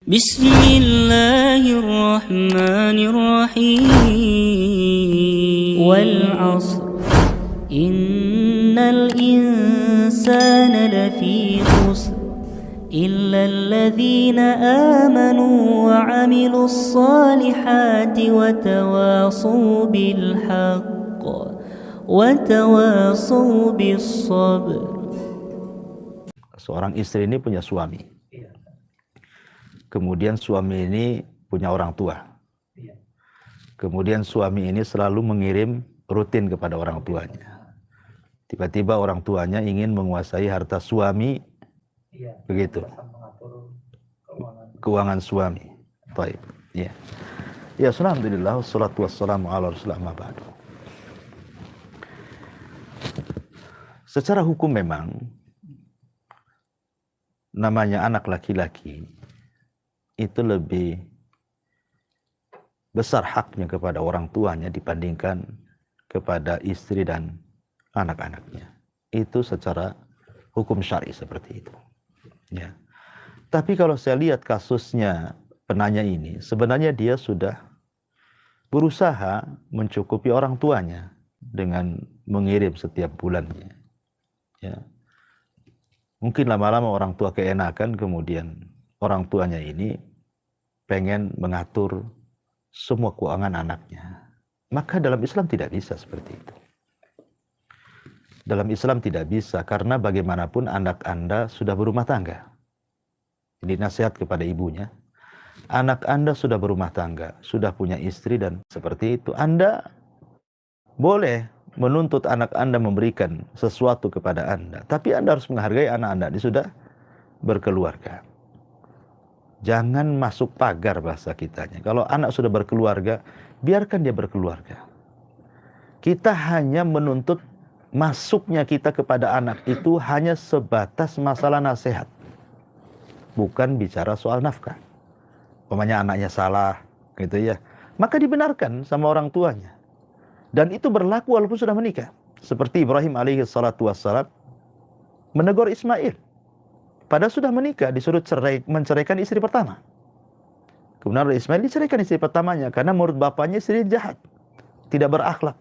بسم الله الرحمن الرحيم والعصر إن الإنسان لفي خسر إلا الذين آمنوا وعملوا الصالحات وتواصوا بالحق وتواصوا بالصبر. Seorang istri ini punya suami. Kemudian suami ini punya orang tua. Kemudian suami ini selalu mengirim rutin kepada orang tuanya. Tiba-tiba orang tuanya ingin menguasai harta suami. Begitu. Keuangan suami. Baik. Ya. Ya, alhamdulillah wassalatu wassalamu ala rasulillah ma ba'du. Secara hukum memang namanya anak laki-laki itu lebih besar haknya kepada orang tuanya dibandingkan kepada istri dan anak-anaknya. Itu secara hukum syar'i seperti itu. Ya. Tapi kalau saya lihat kasusnya penanya ini, sebenarnya dia sudah berusaha mencukupi orang tuanya dengan mengirim setiap bulannya. Ya. Mungkin lama-lama orang tua keenakan, kemudian orang tuanya ini pengen mengatur semua keuangan anaknya. Maka dalam Islam tidak bisa seperti itu. Dalam Islam tidak bisa, karena bagaimanapun anak Anda sudah berumah tangga. Ini nasihat kepada ibunya. Anak Anda sudah berumah tangga, sudah punya istri, dan seperti itu. Anda boleh menuntut anak Anda memberikan sesuatu kepada Anda, tapi Anda harus menghargai anak Anda ini sudah berkeluarga. Jangan masuk pagar bahasa kitanya. Kalau anak sudah berkeluarga, biarkan dia berkeluarga. Kita hanya menuntut masuknya kita kepada anak itu hanya sebatas masalah nasihat. Bukan bicara soal nafkah. Umpamanya anaknya salah, gitu ya. Maka dibenarkan sama orang tuanya. Dan itu berlaku walaupun sudah menikah. Seperti Ibrahim alaihi salatu wassalam menegur Ismail. Padahal sudah menikah, disuruh menceraikan istri pertama. Kemudian Ismail diceraikan istri pertamanya karena menurut bapaknya istri jahat, tidak berakhlak.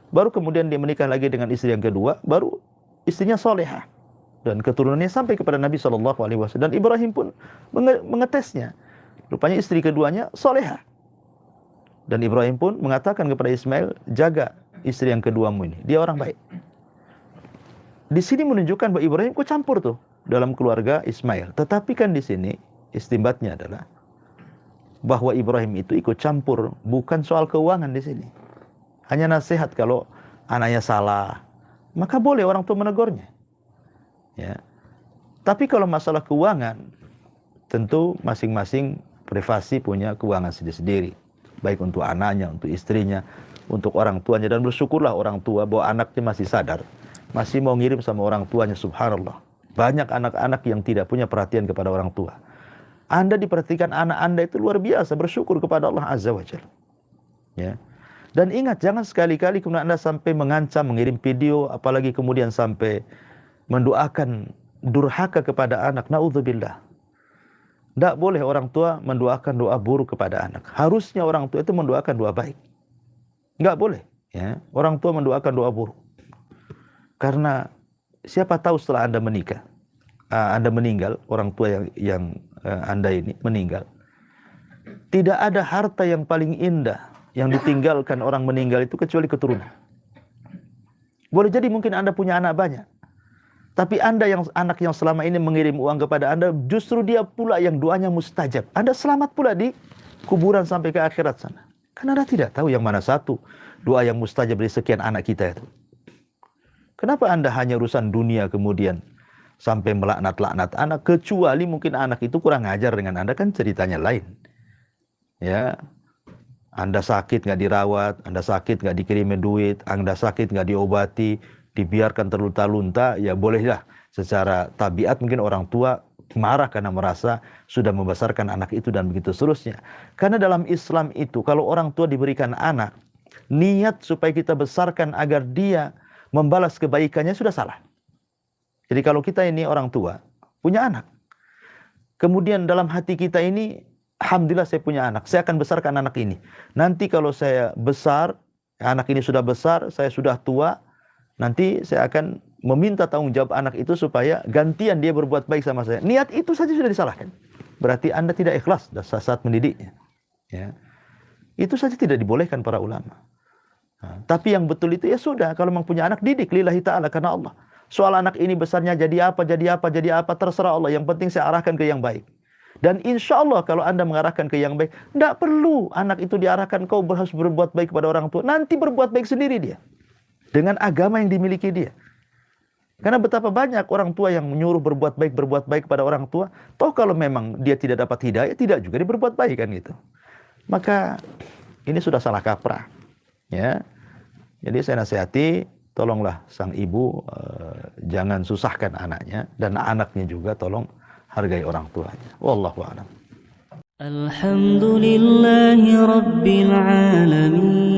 Baru kemudian dia menikah lagi dengan istri yang kedua, baru istrinya solehah. Dan keturunannya sampai kepada Nabi SAW. Dan Ibrahim pun mengetesnya. Rupanya istri keduanya solehah. Dan Ibrahim pun mengatakan kepada Ismail, jaga istri yang keduamu ini, dia orang baik. Di sini menunjukkan bahwa Ibrahim kok campur tuh dalam keluarga Ismail. Tetapi kan di sini istimbatnya adalah bahwa Ibrahim itu ikut campur, bukan soal keuangan di sini. Hanya nasihat kalau anaknya salah, maka boleh orang tua menegurnya. Ya. Tapi kalau masalah keuangan, tentu masing-masing privasi punya keuangan sendiri-sendiri. Baik untuk anaknya, untuk istrinya, untuk orang tuanya. Dan bersyukurlah orang tua bahwa anaknya masih sadar, masih mau ngirim sama orang tuanya, subhanallah. Banyak anak-anak yang tidak punya perhatian kepada orang tua. Anda diperhatikan anak Anda itu luar biasa, bersyukur kepada Allah Azza wa Jalla. Ya. Dan ingat, jangan sekali-kali kemudian Anda sampai mengancam, mengirim video, apalagi kemudian sampai mendoakan durhaka kepada anak. Na'udzubillah. Tidak boleh orang tua mendoakan doa buruk kepada anak. Harusnya orang tua itu mendoakan doa baik. Nggak boleh. Ya. Orang tua mendoakan doa buruk. Karena siapa tahu setelah Anda menikah, Anda meninggal, orang tua yang Anda ini meninggal. Tidak ada harta yang paling indah yang ditinggalkan orang meninggal itu kecuali keturunan. Boleh jadi mungkin Anda punya anak banyak. Tapi anak yang selama ini mengirim uang kepada Anda, justru dia pula yang doanya mustajab. Anda selamat pula di kuburan sampai ke akhirat sana. Karena Anda tidak tahu yang mana satu doa yang mustajab dari sekian anak kita itu. Kenapa Anda hanya urusan dunia kemudian sampai melaknat-laknat anak, kecuali mungkin anak itu kurang ajar dengan Anda, kan ceritanya lain. Ya, Anda sakit nggak dirawat, Anda sakit nggak dikirimin duit, Anda sakit nggak diobati, dibiarkan terlunta-lunta, ya bolehlah secara tabiat mungkin orang tua marah karena merasa sudah membesarkan anak itu dan begitu seterusnya. Karena dalam Islam itu kalau orang tua diberikan anak, niat supaya kita besarkan agar dia membalas kebaikannya sudah salah. Jadi kalau kita ini orang tua, punya anak, Kemudian dalam hati kita ini, alhamdulillah saya punya anak, saya akan besarkan anak ini. Nanti kalau saya besar, anak ini sudah besar, saya sudah tua, nanti saya akan meminta tanggung jawab anak itu supaya gantian dia berbuat baik sama saya. Niat itu saja sudah disalahkan. Berarti Anda tidak ikhlas saat mendidiknya. Ya. Itu saja tidak dibolehkan para ulama. Nah, tapi yang betul itu ya sudah, kalau memang punya anak, didik lillahi ta'ala karena Allah. Soal anak ini besarnya jadi apa, terserah Allah. Yang penting saya arahkan ke yang baik. Dan insya Allah kalau Anda mengarahkan ke yang baik, tidak perlu anak itu diarahkan kau harus berbuat baik kepada orang tua. Nanti berbuat baik sendiri dia. Dengan agama yang dimiliki dia. Karena betapa banyak orang tua yang menyuruh berbuat baik kepada orang tua. Toh kalau memang dia tidak dapat hidayah, tidak juga dia berbuat baik kan gitu. Maka ini sudah salah kaprah. Ya. Jadi saya nasihati, tolonglah sang ibu jangan susahkan anaknya. Dan anaknya juga tolong hargai orang tuanya. Wallahu a'lam. Alhamdulillahi Rabbil Alamin.